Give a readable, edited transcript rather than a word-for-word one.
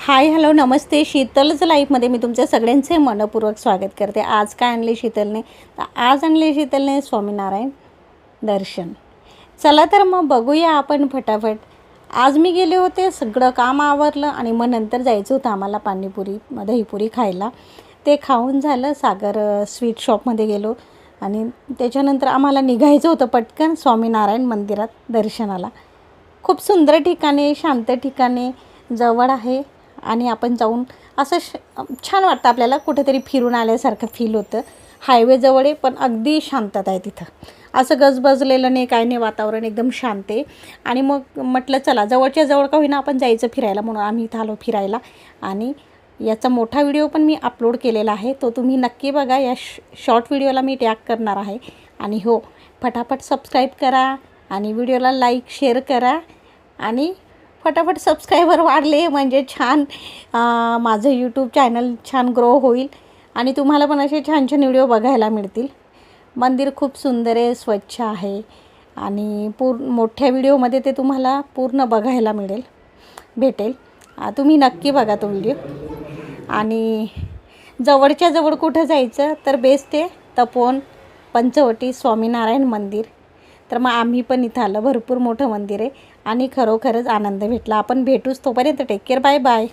Hi hello नमस्ते. शीतलच लाईफमध्ये मी तुमच्या सगळ्यांचे मनपूर्वक स्वागत करते. आज काय आणले शीतलने? तर आज आणले शीतलने स्वामीनारायण दर्शन. चला तर मग बघूया आपण फटाफट. आज मी गेले होते, सगळं काम आवरलं आणि मग नंतर जायचं होतं आम्हाला पाणीपुरी दहीपुरी खायला. ते खाऊन झालं. सागर स्वीट शॉपमध्ये गेलो आणि त्याच्यानंतर आम्हाला निघायचं होतं पटकन स्वामीनारायण मंदिरात दर्शनाला. खूप सुंदर ठिकाणे, शांत ठिकाणे, जवळ आहे आणि आपण जाऊन असं छान वाटतं आपल्याला. कुठेतरी फिरून आल्यासारखं फील होतं. हायवेजवळ आहे पण अगदी शांतता आहे तिथं. असं गजबजलेलं नाही, काय नाही, वातावरण एकदम शांत आहे. आणि मग म्हटलं चला जवळच्या जवळ का होईना आपण जायचं फिरायला, म्हणून आम्ही इथं आलो फिरायला. आणि याचा मोठा व्हिडिओ पण मी अपलोड केलेला आहे, तो तुम्ही नक्की बघा. या शॉर्ट व्हिडिओला मी टॅग करणार आहे. आणि हो, फटाफट सबस्क्राईब करा आणि व्हिडिओला लाईक शेअर करा आणि फटाफट सबस्क्रायबर वाढले म्हणजे छान माझं यूट्यूब चॅनल छान ग्रो होईल आणि तुम्हाला पण असे छान छान व्हिडिओ बघायला मिळतील. मंदिर खूप सुंदर आहे, स्वच्छ आहे आणि मोठ्या व्हिडिओमध्ये ते तुम्हाला पूर्ण बघायला भेटेल. तुम्ही नक्की बघा तो व्हिडिओ. आणि जवळच्या जवळ कुठं जायचं तर बेस्ट आहे तपोवन पंचवटी स्वामीनारायण मंदिर. तर मग आम्ही पण इथं आलं. भरपूर मोठं मंदिर आहे आणि खरोखरच आनंद भेटला. आपण भेटूच, तोपर्यंत टेक केअर, बाय बाय.